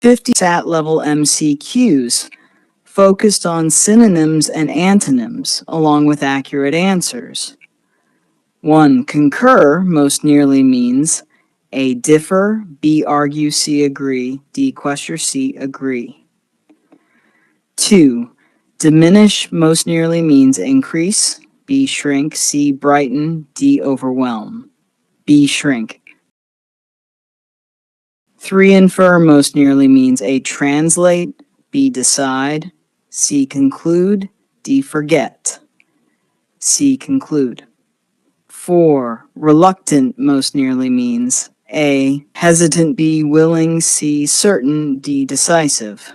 50 PSAT level MCQs focused on synonyms and antonyms along with accurate answers. 1. Concur most nearly means A. Differ, B. Argue, C. Agree, D. Question, C. Agree. 2. Diminish most nearly means increase, B. Shrink, C. Brighten, D. Overwhelm, B. Shrink. 3. Infer most nearly means A. Translate, B. Decide, C. Conclude, D. Forget, C. Conclude. 4. Reluctant most nearly means A. Hesitant, B. Willing, C. Certain, D. Decisive.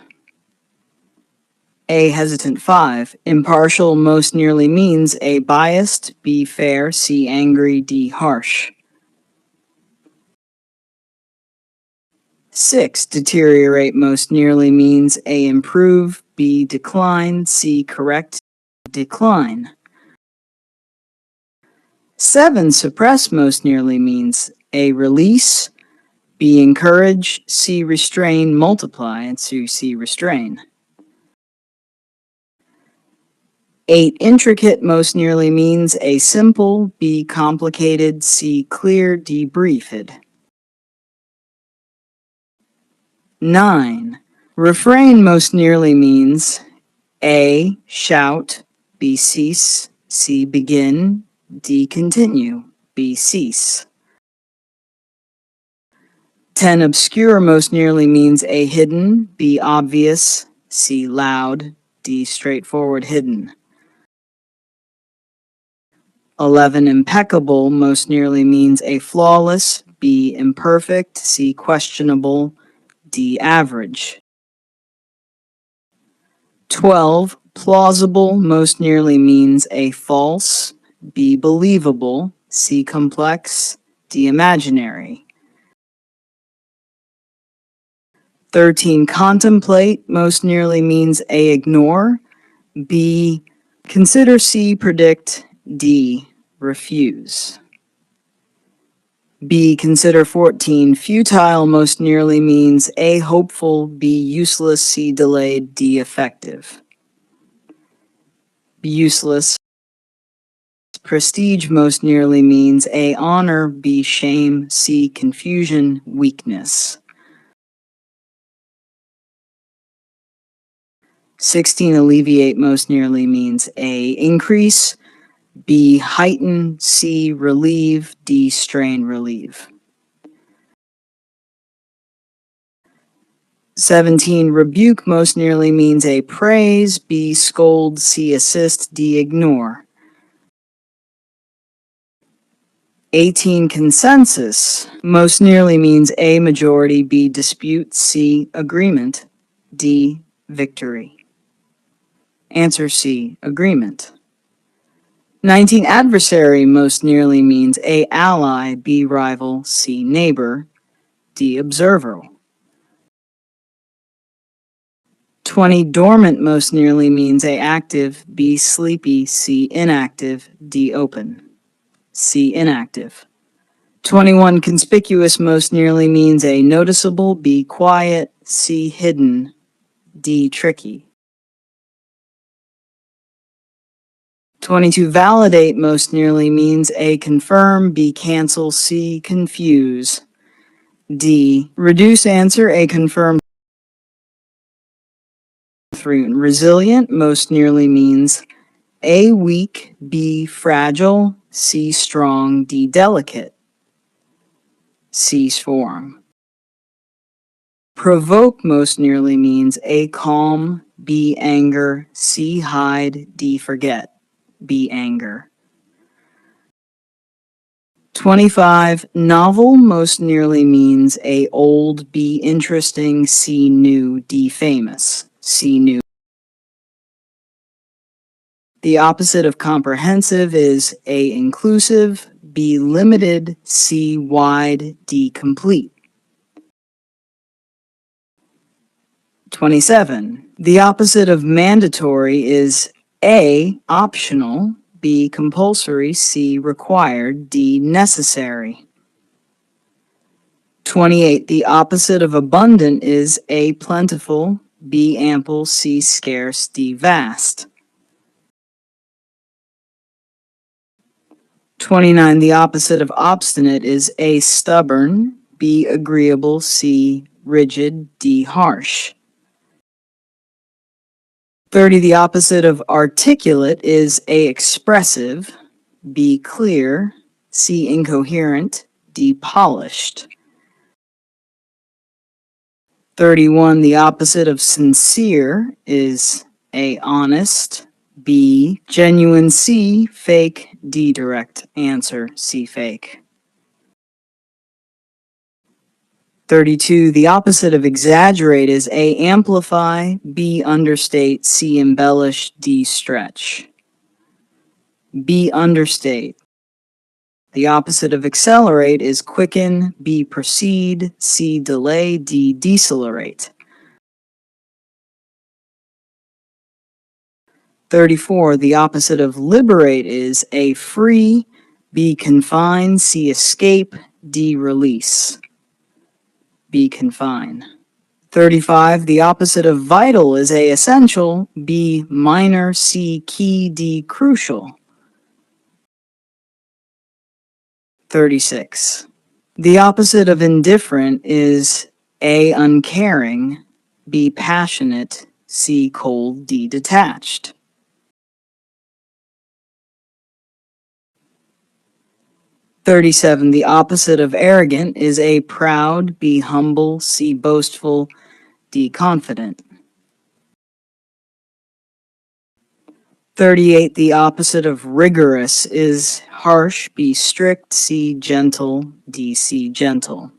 A. Hesitant. 5. Impartial most nearly means A. Biased, B. Fair, C. Angry, D. Harsh. 6. Deteriorate most nearly means A. Improve, B. Decline, C. Correct, decline. 7. Suppress most nearly means A. Release, B. Encourage, C. Restrain, multiply, and C. Restrain. 8. Intricate most nearly means A. Simple, B. Complicated, C. Clear, D. Briefed. 9. Refrain most nearly means A. Shout, B. Cease, C. Begin, D. Continue, B. Cease. 10. Obscure most nearly means A. Hidden, B. Obvious, C. Loud, D. Straightforward hidden. 11. Impeccable most nearly means A. Flawless, B. Imperfect, C. Questionable, D. Average. 12. Plausible most nearly means A. False, B. Believable, C. Complex, D. Imaginary. 13. Contemplate most nearly means A. Ignore, B. Consider, C. Predict, D. Refuse. B. Consider. 14. Futile most nearly means A. Hopeful, B. Useless, C. Delayed, D. Effective. Useless. Prestige most nearly means A. Honor, B. Shame, C. Confusion, weakness. 16. Alleviate most nearly means A. Increase, B. Heighten, C. Relieve, D. Strain, relieve. 17. Rebuke most nearly means A. Praise, B. Scold, C. Assist, D. Ignore. 18. Consensus most nearly means A. Majority, B. Dispute, C. Agreement, D. Victory. Answer C. Agreement. 19. Adversary most nearly means A. Ally, B. Rival, C. Neighbor, D. Observer. 20. Dormant most nearly means A. Active, B. Sleepy, C. Inactive, D. Open, C. Inactive. 21. Conspicuous most nearly means A. Noticeable, B. Quiet, C. Hidden, D. Tricky. 22. Validate most nearly means A. Confirm, B. Cancel, C. Confuse, D. Reduce. Answer A. Confirm. 3. Resilient most nearly means A. Weak, B. Fragile, C. Strong, D. Delicate, C. Strong. Provoke most nearly means A. Calm, B. Anger, C. Hide, D. Forget, B. Anger. 25. Novel most nearly means A. Old, B. Interesting, C. New, D. Famous, C. New. The opposite of comprehensive is A. Inclusive, B. Limited, C. Wide, D. Complete. 27. The opposite of mandatory is A. Optional, B. Compulsory, C. Required, D. Necessary. 28. The opposite of abundant is A, plentiful, B, ample, C, scarce, D, vast. 29. The opposite of obstinate is A, stubborn, B, agreeable, C, rigid, D, harsh. 30. The opposite of articulate is A, expressive, B, clear, C, incoherent, D, polished. 31. The opposite of sincere is A, honest, B, genuine, C, fake, D, direct answer, C, fake. 32. The opposite of exaggerate is A, amplify, B, understate, C, embellish, D, stretch. B, understate. The opposite of accelerate is quicken, B, proceed, C, delay, D, decelerate. 34. The opposite of liberate is A, free, B, confine, C, escape, D, release. B, confine. 35. The opposite of vital is A, essential, B, minor, C, key, D, crucial. 36. The opposite of indifferent is A, uncaring, B, passionate, C, cold, D, detached. 37. The opposite of arrogant is A, proud, B, humble, C, boastful, D, confident. 38. The opposite of rigorous is harsh, B, strict, C, gentle, D, C, gentle.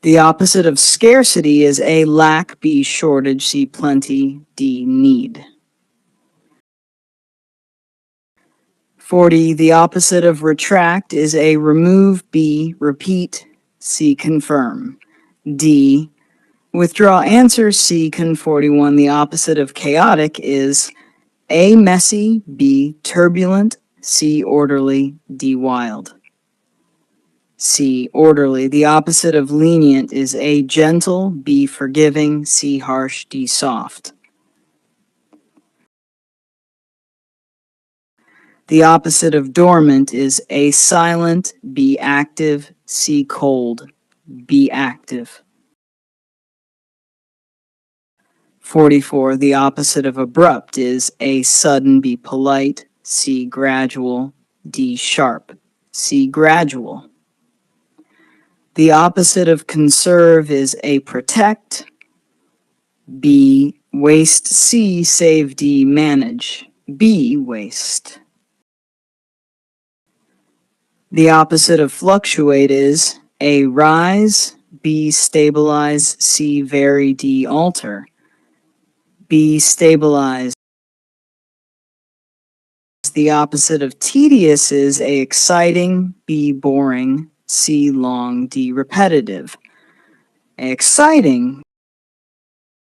The opposite of scarcity is A, lack, B, shortage, C, plenty, D, need. 40. The opposite of retract is A, remove, B, repeat, C, confirm, D, withdraw answer, C, con. 41. The opposite of chaotic is A, messy, B, turbulent, C, orderly, D, wild. C, orderly. The opposite of lenient is A, gentle, B, forgiving, C, harsh, D, soft. The opposite of dormant is A, silent, B, active, C, cold, B, active. 44. The opposite of abrupt is A, sudden, B, polite, C, gradual, D, sharp, C, gradual. The opposite of conserve is A, protect, B, waste, C, save, D, manage, B, waste. The opposite of fluctuate is A, rise, B, stabilize, C, vary, D, alter. B, stabilize. The opposite of tedious is A, exciting, B, boring, C, long, D, repetitive. A, exciting.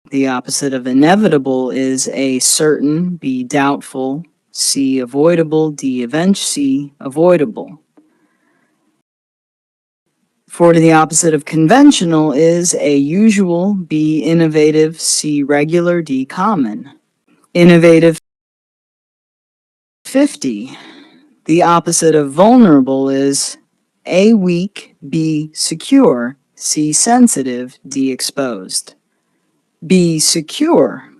The opposite of inevitable is A, certain, B, doubtful, C, avoidable, D, C, avoidable. 40. The opposite of conventional is A, usual, B, innovative, C, regular, D, common. Innovative. 50. The opposite of vulnerable is A, weak, B, secure, C, sensitive, D, exposed. B, secure.